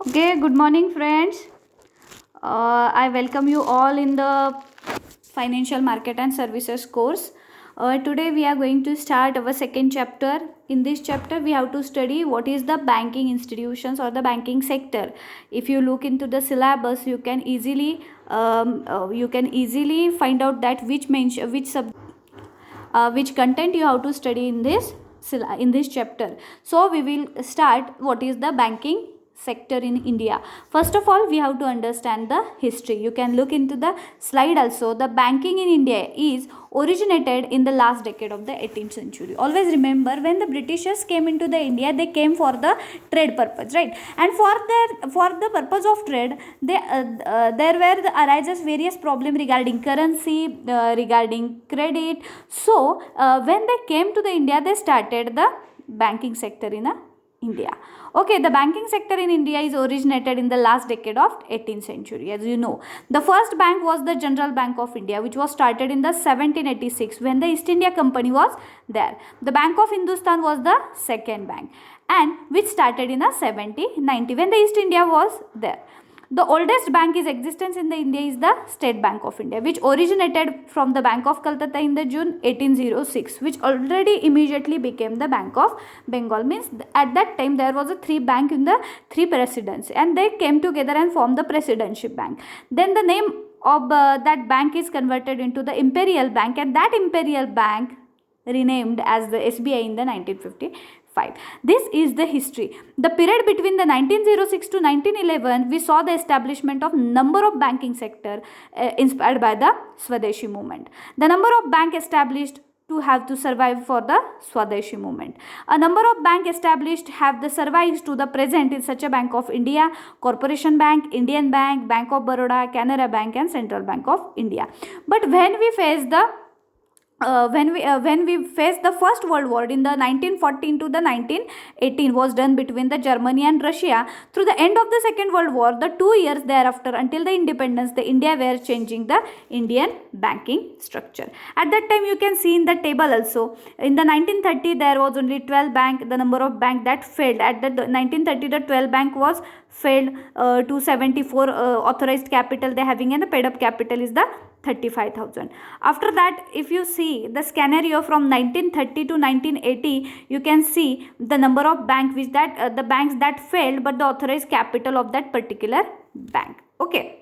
Okay, good morning, friends. I welcome you all in the Financial Market and Services course. Today, we are going to start our second chapter. In this chapter, we have to study what is the banking institutions or the banking sector. If you look into the syllabus, you can easily find out that which content you have to study in this chapter. So we will start what is the banking sector in India. First of all, we have to understand the history. You can look into the slide also. The banking in India is originated in the last decade of the 18th century. Always remember, when the Britishers came into the India, they came for the trade purpose, right? And for the purpose of trade, there were arises various problem regarding currency, regarding credit. So when they came to the India, they started the banking sector in India. Okay, the banking sector in India is originated in the last decade of 18th century. As you know, the first bank was the General Bank of India, which was started in the 1786 when the East India Company was there. The Bank of Hindustan was the second bank, and which started in the 1790 when the East India was there. The oldest bank in existence in the India is the State Bank of India, which originated from the Bank of Calcutta in the June 1806, which already immediately became the Bank of Bengal. Means at that time there was a three bank in the three presidency, and they came together and formed the Presidency Bank. Then the name of that bank is converted into the Imperial Bank, and that Imperial Bank renamed as the SBI in the 1955. This is the history. The period between the 1906 to 1911, we saw the establishment of number of banking sector inspired by the Swadeshi movement. The number of bank established to have to survive for the Swadeshi movement. A number of bank established have the survived to the present in such a Bank of India, Corporation Bank, Indian Bank, Bank of Baroda, Canara Bank and Central Bank of India. But when we face the First World War in the 1914 to the 1918 was done between the Germany and Russia. Through the end of the Second World War, the 2 years thereafter until the independence, the India were changing the Indian banking structure. At that time, you can see in the table also, in the 1930 there was only 12 bank. The number of bank that failed at the 1930, the 12 bank was failed. 274 authorized capital they having, and the paid up capital is the 35,000. After that, if you see the scenario from 1930 to 1980, you can see the number of banks which the banks that failed, but the authorized capital of that particular bank. Okay.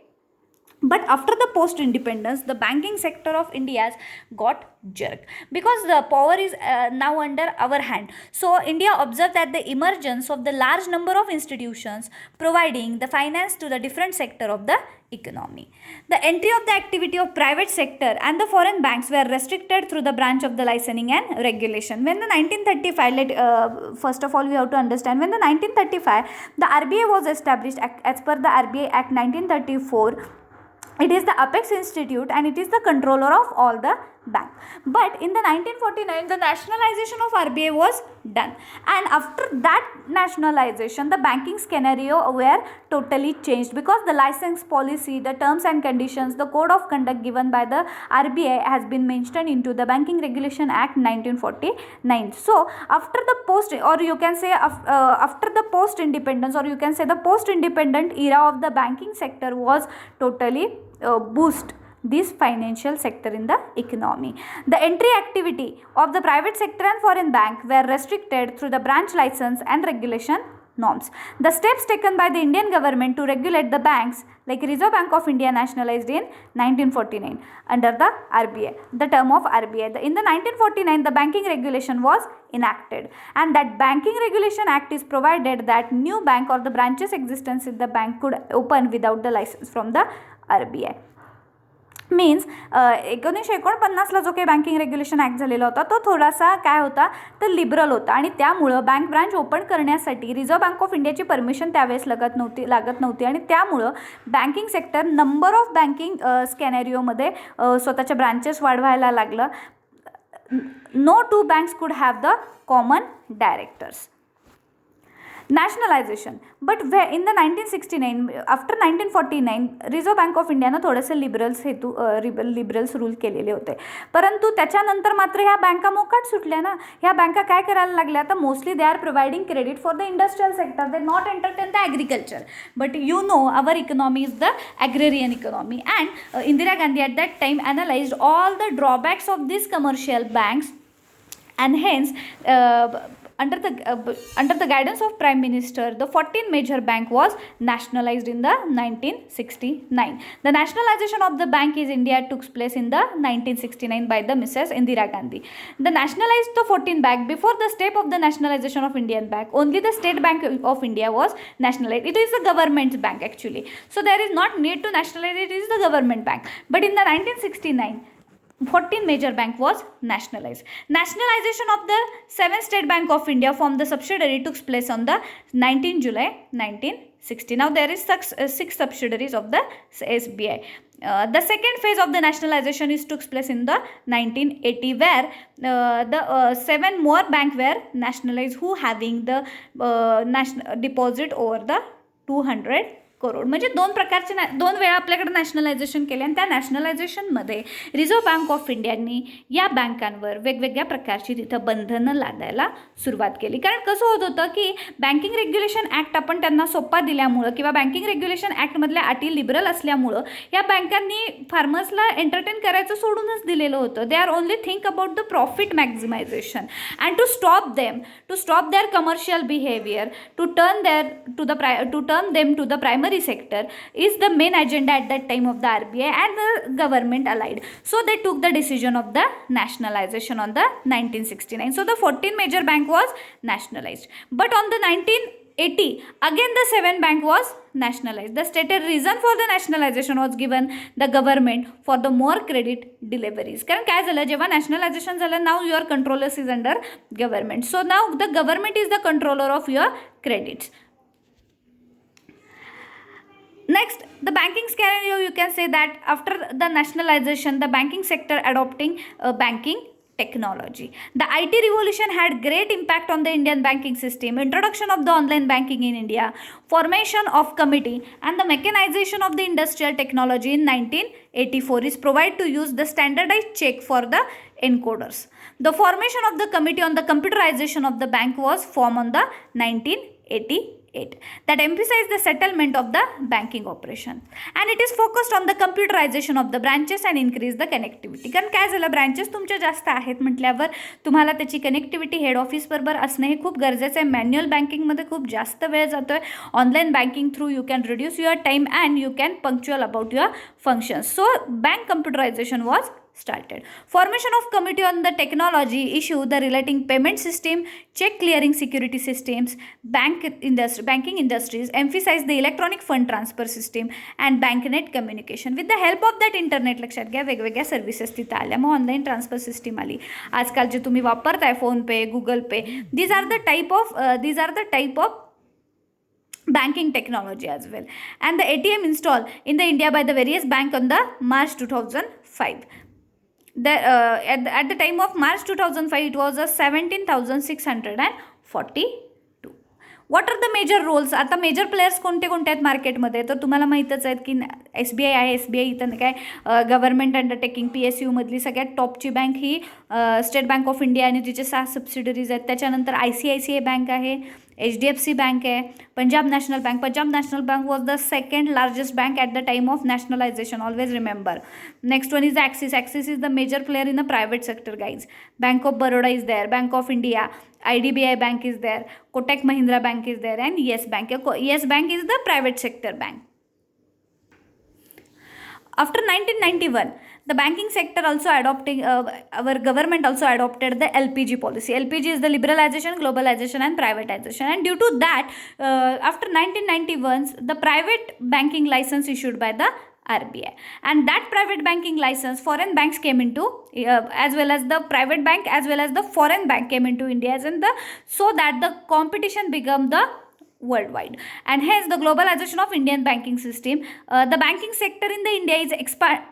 But after the post independence, the banking sector of India got jerked because the power is now under our hand. So India observed that the emergence of the large number of institutions providing the finance to the different sector of the economy. The entry of the activity of private sector and the foreign banks were restricted through the branch of the licensing and regulation. When the 1935, first of all we have to understand, when the 1935 the RBI was established as per the RBI Act 1934. It is the apex institute and it is the controller of all the bank. But in the 1949, the nationalization of RBI was done, and after that nationalization, the banking scenario were totally changed because the license policy, the terms and conditions, the code of conduct given by the RBI has been mentioned into the Banking Regulation Act 1949. So after the post, or you can say after the post independence, or you can say the post independent era of the banking sector was totally boost this financial sector in the economy. The entry activity of the private sector and foreign bank were restricted through the branch license and regulation norms. The steps taken by the Indian government to regulate the banks like Reserve Bank of India nationalized in 1949 under the RBI, the term of RBI. In the 1949, the banking regulation was enacted, and that Banking Regulation Act is provided that new bank or the branches existence in the bank could open without the license from the RBI. Means 1949ला जो काही banking regulation act झालेला होता तो थोडासा काय होता तर लिबरल होता, आणि त्यामुळं बँक ब्रांच ओपन करण्यासाठी रिझर्व्ह बँक ऑफ इंडियाची परमिशन त्यावेळेस लागत नव्हती आणि त्यामुळं banking sector number of banking स्कॅनेरिओमध्ये स्वतःच्या ब्रांचेस वाढवायला लागलं. No two banks could have the common directors. Nationalization. But in the 1969, after 1949, Reserve Bank of इंडियानं थोडेसे लिबरल्स रूल केलेले होते. परंतु त्याच्यानंतर मात्र ह्या बँका मोकाट सुटल्या ना. ह्या बँका काय करायला लागल्या, आता mostly they are providing credit for the industrial sector, they not entertain the agriculture. But you know our economy is the agrarian economy, and Indira Gandhi at that time analyzed all the drawbacks of these commercial banks, and hence under the guidance of Prime Minister, the 14 major bank was nationalized in the 1969. The nationalization of the bank in India took place in the 1969 by the Mrs. Indira Gandhi. The nationalized the 14 bank. Before the step of the nationalization of Indian bank, only the State Bank of India was nationalized. It is the government's bank actually. So there is not need to nationalize it, is the government bank. But in the 1969, 14 major bank was nationalized. Nationalization of the 7 State Bank of India from the subsidiary took place on the 19 July 1960. Now there is 6 subsidiaries of the SBI. The second phase of the nationalization took place in the 1980, where the 7 more bank were nationalized who having the national deposit over the 200 crore. म्हणजे दोन वेळा आपल्याकडे nationalisation केले, आणि त्या नॅशनलायझेशनमध्ये reserve Bank of इंडियानी या बँकांवर वेगवेगळ्या प्रकारची तिथं बंधनं लादायला सुरुवात केली. कारण कसं होत होतं की बँकिंग रेग्युलेशन ॲक्ट आपण त्यांना सोप्पा दिल्यामुळं किंवा बँकिंग रेग्युलेशन ॲक्टमधल्या अटी लिबरल असल्यामुळं या बँकांनी फार्मर्सला एंटरटेन करायचं सोडूनच दिलेलं होतं. They are only think about the profit maximisation and to stop their commercial behaviour, to turn them to the primary sector is the main agenda at that time of the RBI and the government allied. So they took the decision of the nationalization on the 1969. So the 14 major bank was nationalized. But on the 1980, again the 7 bank was nationalized. The stated reason for the nationalization was given the government for the more credit deliveries. कारण काय झालं, जेव्हा nationalisation झालं, now your controllers is under government. So now the government is the controller of your credits. Next, the banking scenario, you can say that after the nationalization, the banking sector adopting banking technology. The IT revolution had great impact on the Indian banking system. Introduction of the online banking in India, formation of committee, and the mechanization of the industrial technology in 1984 is provided to use the standardized check for the encoders. The formation of the committee on the computerization of the bank was formed on the 1988. That emphasized the settlement of the banking operation, and it is focused on the computerization of the branches and increase the connectivity. कारण काय झालं, branches तुमच्या जास्त आहेत म्हटल्यावर तुम्हाला त्याची connectivity head office बरोबर असणं हे खूप गरजेचं आहे. मॅन्युअल बँकिंगमध्ये खूप जास्त वेळ जातोय. Online banking through you can reduce your time and you can punctual about your functions. So bank computerisation was started. Formation of committee on the technology issue, the relating payment system, check clearing security systems, banking industries, emphasize the electronic fund transfer system and banknet communication. With the help of that internet, लक्षात घ्या वेगवेगळ्या services तिथं आल्या. मग online transfer system आली. आजकाल जे तुम्ही वापरताय PhonePe, Google पे, these are the type of banking technology as well. And the ATM installed in the India by the various bank on the March 2005. At the time of March 2005, it was a 17,642. What are the major roles. आता major players कोणते कोणते आहेत मार्केटमध्ये, तर तुम्हाला माहीतच आहेत की SBI आहे. SBI इथं काय गव्हर्नमेंट अंडरटेकिंग PSU मधली सगळ्यात टॉपची बँक ही स्टेट बँक ऑफ इंडिया आणि तिचे 6 सबसिडरीज आहेत. त्याच्यानंतर ICICI बँक आहे, HDFC बँक आहे, Punjab National Bank. Punjab National Bank was the second largest bank at the time of nationalisation, always remember. Next one is Axis. Axis is the major player in the private sector, guys. Bank of Baroda is there, Bank of India, IDBI Bank is there, Kotak Mahindra Bank is there, and Yes Bank. Yes Bank is the private sector bank. After 1991, the banking sector also adopting, our government also adopted the LPG policy. LPG is the liberalization, globalization and privatization, and due to that, after 1991, the private banking license issued by the RBI, and that private banking license, foreign banks came into, as well as the private bank as well as the foreign bank came into India, and so that the competition became the worldwide, and hence the globalization of Indian banking system. The banking sector in the India is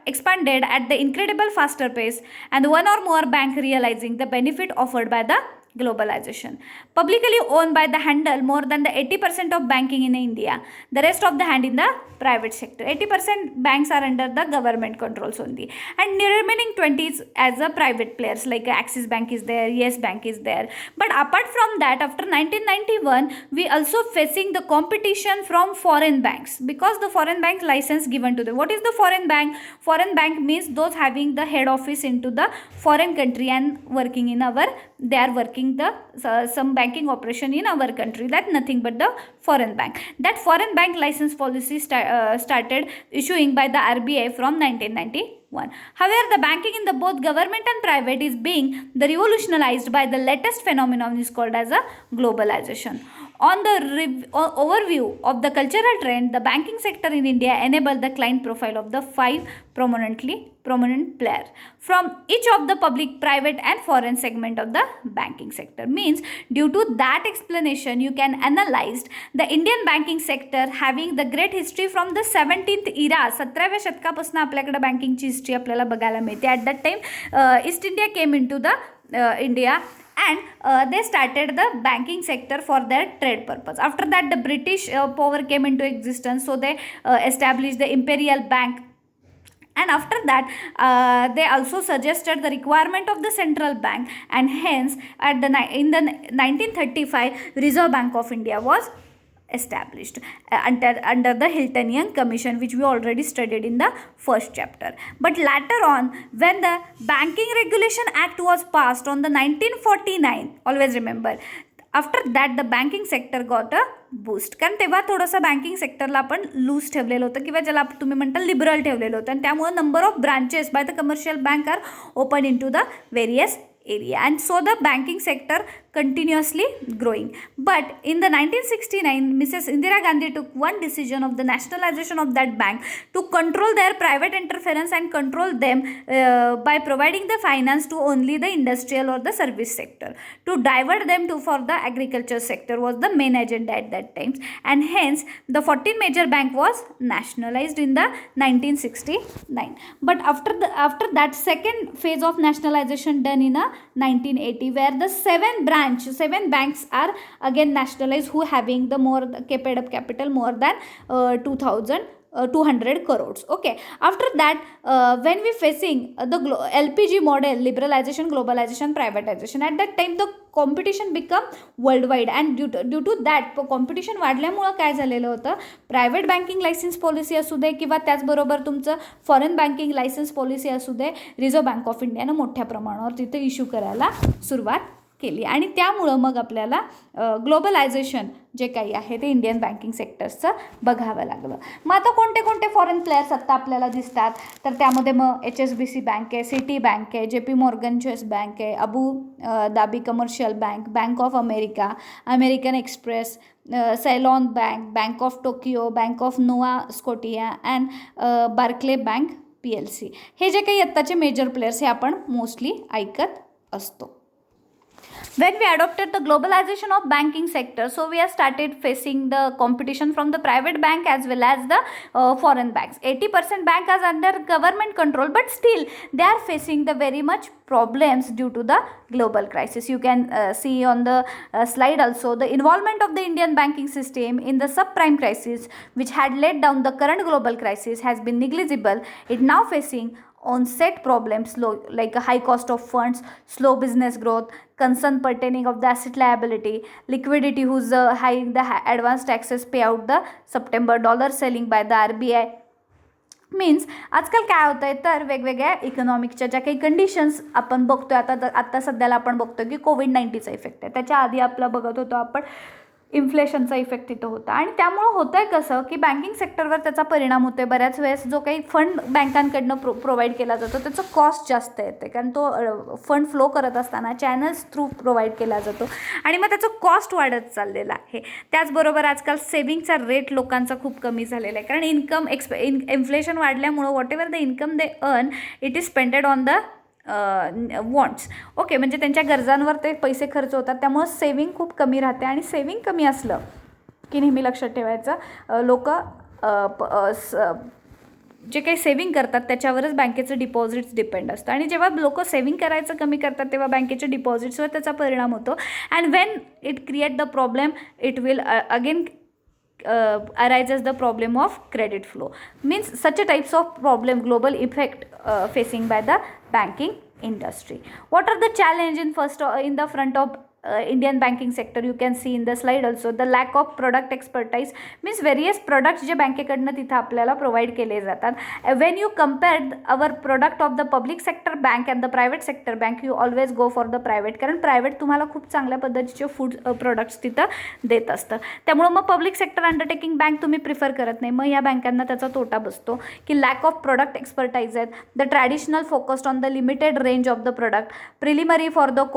expanded at the incredible faster pace, and one or more bank realizing the benefit offered by the globalization. Publicly owned by the handle more than the 80% of banking in India. The rest of the hand in the private sector. 80% banks are under the government controls only. And the remaining 20 is as a private players like Axis Bank is there, Yes Bank is there. But apart from that, after 1991, we also facing the competition from foreign banks because the foreign bank license given to them. What is the foreign bank? Foreign bank means those having the head office into the foreign country and working in our, they are working the some banking operation in our country. That nothing but the foreign bank. That foreign bank license policy started issuing by the RBI from 1991. However, the banking in the both government and private is being the revolutionized by the latest phenomenon is called as a globalization. On the overview of the cultural trend, the banking sector in India enabled the client profile of the five prominent players from each of the public, private and foreign segment of the banking sector. Means due to that explanation, you can analyze the Indian banking sector having the great history from the 17th era. 17व्या शतकापासून आपल्याकडे बँकिंगची history आपल्याला बघायला मिळते. At that time East India came into the India and they started the banking sector for their trade purpose. After that, the British power came into existence, so they established the Imperial Bank. And after that, they also suggested the requirement of the central bank, and hence in the 1935 Reserve Bank of India was established under the Hiltonian Commission, which we already studied in the first chapter. But later on, when the Banking Regulation Act was passed on the 1949, always remember, after that the banking sector got a boost. कारण तेव्हा थोडंसं banking सेक्टरला आपण loose ठेवलेलं होतं किंवा ज्याला तुम्ही म्हणता लिबरल ठेवलेलं होतं, आणि त्यामुळे number of branches by the commercial bank are open into the various area, and so the banking sector continuously growing. But in the 1969, Mrs. Indira Gandhi took one decision of the nationalization of that bank to control their private interference and control them by providing the finance to only the industrial or the service sector. To divert them to for the agriculture sector was the main agenda at that time, and hence the 14 major bank was nationalized in the 1969. But after that second phase of nationalization done in a 1980, where the seven banks are again nationalized who having the more paid up capital more than 2,200 crores. Okay, after that when we facing the LPG model, liberalization, globalization, privatization, at that time the competition become worldwide, and due to that competition वाढल्यामुळं काय झालेलं होतं, private banking licence policy असू दे किंवा त्याचबरोबर तुमचं foreign banking licence policy असू दे, reserve Bank of इंडियानं मोठ्या प्रमाणावर तिथे इश्यू करायला सुरुवात केली, आणि त्यामुळं मग आपल्याला ग्लोबलायझेशन जे काही आहे ते इंडियन बँकिंग सेक्टर्सचं बघावं लागलं. मग आता कोणते कोणते फॉरेन प्लेयर्स आत्ता आपल्याला दिसतात, तर त्यामध्ये मग HSBC बँक आहे, सिटी बँक आहे, JP मॉर्गन चेस बँक आहे, Abu Dhabi commercial bank, bank of America, American Express, Ceylon bank, bank of Tokyo, bank of Nova Scotia and Barclay bank PLC. हे जे काही आत्ताचे मेजर प्लेयर्स हे आपण mostly ऐकत असतो. When we adopted the globalization of banking sector, so we have started facing the competition from the private bank as well as the foreign banks. 80% bank is under government control, but still they are facing the very much problems due to the global crisis. You can see on the slide also the involvement of the Indian banking system in the subprime crisis, which had laid down the current global crisis, has been negligible. It now facing onset problems like a high cost of funds, slow business growth, concern pertaining of the asset liability, liquidity whose high the advance taxes payout, the September dollar selling by the RBI. Means आजकाल काय होतं आहे, तर वेगवेगळ्या इकॉनॉमिकच्या ज्या काही conditions आपण बघतोय, आता सध्याला आपण बघतो की कोविड-19चा इफेक्ट आहे, त्याच्या आधी आपला बघत होतो आपण इन्फ्लेशनचा इफेक्ट तिथं होता, आणि त्यामुळं होतं आहे कसं की बँकिंग सेक्टरवर त्याचा परिणाम होतो आहे. बऱ्याच वेळेस जो काही फंड बँकांकडनं प्रोव्हाइड केला जातो त्याचं कॉस्ट जास्त येते, कारण तो फंड फ्लो करत असताना चॅनल्स थ्रू प्रोव्हाइड केला जातो, आणि मग त्याचं कॉस्ट वाढत चाललेलं आहे. त्याचबरोबर आजकाल सेव्हिंगचा रेट लोकांचा खूप कमी झालेला आहे, कारण इन्फ्लेशन वाढल्यामुळं whatever the income they earn it is spended on the wants. Okay, म्हणजे त्यांच्या गरजांवर ते पैसे खर्च होतात, त्यामुळं सेविंग खूप कमी राहते, आणि सेविंग कमी असलं की नेहमी लक्षात ठेवायचं लोक जे काही सेव्हिंग करतात त्याच्यावरच बँकेचं डिपॉझिट्स डिपेंड असतं आणि जेव्हा लोक सेव्हिंग करायचं कमी करतात तेव्हा बँकेच्या डिपॉझिट्सवर त्याचा परिणाम होतो and when it create the problem it will again arises the problem of credit flow. Means such a types of problem, global effect facing by the banking industry. What are the challenge in the front of Indian banking sector? You can see in the slide also the lack of product expertise. Means various products जे बँकेकडनं तिथं आपल्याला provide केले जातात. When you compare our product of the public sector bank and the private sector bank, you always go for the private, कारण private तुम्हाला खूप चांगल्या पद्धतीचे food products तिथं देत असतं. त्यामुळे मग पब्लिक सेक्टर अंडरटेकिंग बँक तुम्ही प्रिफर करत नाही. मग या बँकांना त्याचा तोटा बसतो की लॅक ऑफ प्रोडक्ट एक्सपर्टाईज आहेत. The traditional focused on the limited range of the product, preliminary for the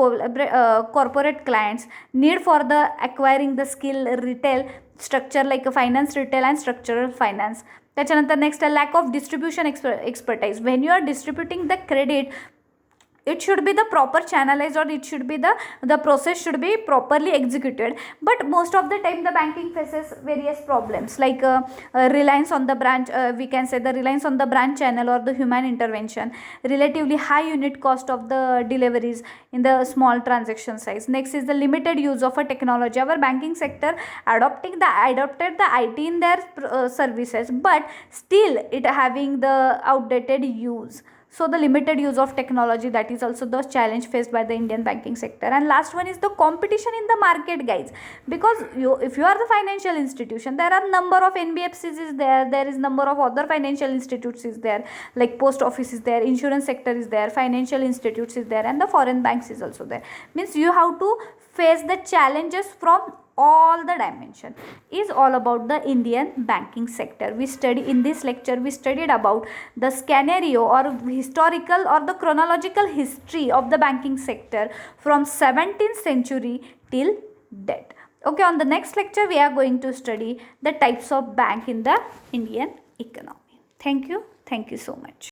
corporate clients, need for the acquiring the skill retail structure like a finance retail and structural finance. त्याच्यानंतर next lack of distribution expertise. When you are distributing the credit, it should be the proper channelized, or it should be the process should be properly executed. But most of the time the banking faces various problems like reliance on the branch, we can say the reliance on the branch channel or the human intervention, relatively high unit cost of the deliveries in the small transaction size. Next is the limited use of a technology. Our banking sector adopted the IT in their services, but still it having the outdated use. So the limited use of technology, that is also the challenge faced by the Indian banking sector. And last one is the competition in the market, guys, because if you are the financial institution, there are number of NBFCs is there is number of other financial institutes is there, like post office is there, insurance sector is there, financial institutes is there, and the foreign banks is also there. Means you have to face the challenges from all the dimension. Is all about the Indian banking sector. We study in this lecture, we studied about the scenario or historical or the chronological history of the banking sector from 17th century till date. Okay, on the next lecture we are going to study the types of bank in the Indian economy. Thank you so much.